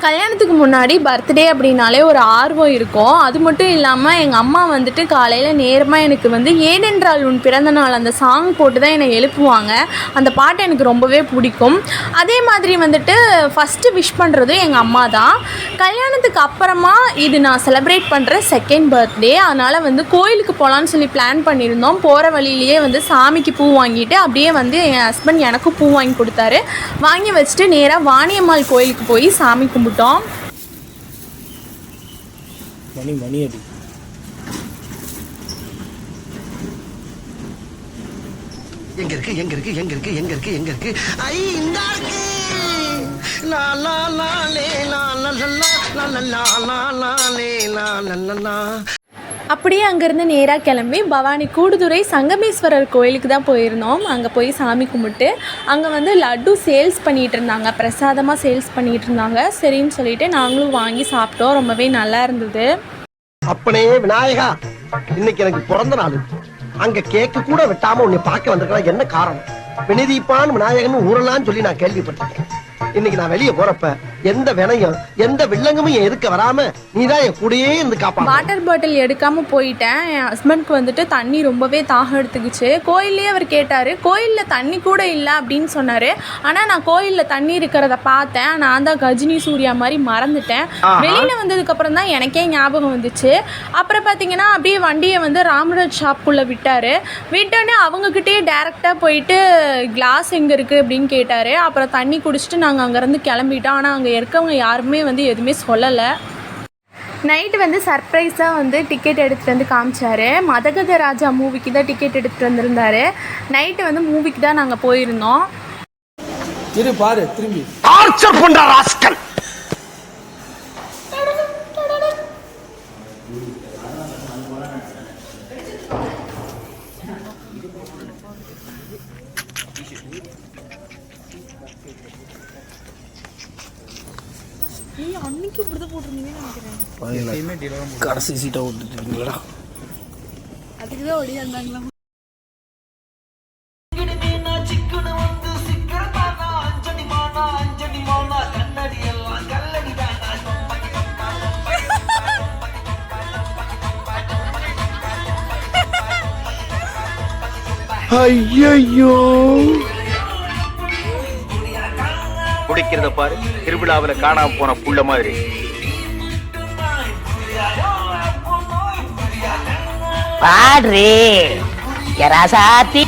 கல்யாணத்துக்கு முன்னாடி பர்த்டே அப்படின்னாலே ஒரு ஆர்வம் இருக்கும். அது மட்டும் இல்லாமல் எங்கள் அம்மா வந்துட்டு காலையில் நேரமாக எனக்கு வந்து ஏனென்றால் உன் பிறந்த நாள் அந்த சாங் போட்டு தான் என்னை எழுப்புவாங்க. அந்த பாட்டு எனக்கு ரொம்பவே பிடிக்கும். அதே மாதிரி வந்துட்டு ஃபஸ்ட்டு விஷ் பண்ணுறதும் எங்கள் அம்மா தான். கல்யாணத்துக்கு அப்புறமா இது நான் செலிப்ரேட் பண்ணுற செகண்ட் பர்த்டே. அதனால் வந்து கோயிலுக்கு போகலான்னு சொல்லி பிளான் பண்ணியிருந்தோம். போகிற வழியிலேயே வந்து சாமிக்கு பூ வாங்கிட்டு அப்படியே வந்து என் ஹஸ்பண்ட் எனக்கும் பூ வாங்கி கொடுத்தாரு. வாங்கி வச்சுட்டு நேராக வாணியம்மாள் கோயிலுக்கு போய் சாமி கும்பிட்டோம். மணி அடி எங்க இருக்கு ஐ இந்த இருக்கு லா லா லா லே லா லா லா லா லா லா லே லா லா லா. அப்படியே அங்கேருந்து நேராக கிளம்பி பவானி கூடுதுறை சங்கமேஸ்வரர் கோயிலுக்கு தான் போயிருந்தோம். அங்கே போய் சாமி கும்பிட்டு அங்கே வந்து லட்டு சேல்ஸ் பண்ணிகிட்டு இருந்தாங்க, பிரசாதமாக சேல்ஸ் பண்ணிகிட்டு இருந்தாங்க. சரின்னு சொல்லிட்டு நாங்களும் வாங்கி சாப்பிட்டோம். ரொம்பவே நல்லா இருந்தது. அப்பனே விநாயகா, இன்னைக்கு எனக்கு பிறந்த நாள். அங்க கேக்கு கூட வெட்டாம உன்னை பார்க்க வந்திருக்கா, என்ன காரணம்? வினிதீப்பான் விநாயகன் ஊரெல்லாம் சொல்லி நான் கேள்விப்பட்டிருக்கேன். இன்னைக்கு நான் வெளியே போறப்ப எந்த வினையும் எந்த வில்லங்கமும் என் எதுக்க வராம நீதான் என் கூடயே இருந்து காப்பா. வாட்டர் பாட்டில் எடுக்காம போயிட்டேன். என் ஹஸ்பண்ட்க்கு வந்துட்டு தண்ணி ரொம்பவே தாகம் எடுத்துக்கிச்சு. கோயிலே அவர் கேட்டார், கோயிலில் தண்ணி கூட இல்லை அப்படின்னு சொன்னார். ஆனால் நான் கோயிலில் தண்ணி இருக்கிறத பார்த்தேன். நான் தான் கஜினி சூர்யா மாதிரி மறந்துட்டேன். வெளியில் வந்ததுக்கப்புறம் தான் எனக்கே ஞாபகம் வந்துச்சு. அப்புறம் பார்த்தீங்கன்னா அப்படியே வண்டியை வந்து ராமராஜ் ஷாப்புக்குள்ளே விட்டோன்னே அவங்கக்கிட்டே டேரெக்டாக போயிட்டு கிளாஸ் எங்கே இருக்குது அப்படின்னு கேட்டார். அப்புறம் தண்ணி குடிச்சிட்டு நாங்கள் அங்கேருந்து கிளம்பிட்டோம். ஆனால் அங்கே இருக்கவங்க யாருமே வந்து எதுவுமே சொல்லலை. நைட்டு வந்து சர்ப்ரைஸாக வந்து டிக்கெட் எடுத்துகிட்டு வந்து காமிச்சார். மதகத ராஜா மூவிக்கு தான் டிக்கெட் எடுத்துகிட்டு வந்திருந்தார். நைட்டு வந்து மூவிக்கு தான் நாங்கள் போயிருந்தோம். பாரு திரும்பி டார்ச்சர் பண்ற ராஸ்கல். அன்னைக்கு இப்படி போட்டிருந்தீங்கன்னு நினைக்கிறேன். கடைசி சீட்டை விட்டுட்டீங்களா? அதுக்கு தான் ஒடியாந்தாங்களா? ஐயோ குடிக்கிறத பாரு, திருவிழாவில் காணாம போன புள்ள மாதிரி. பாடுறே ராசாத்தி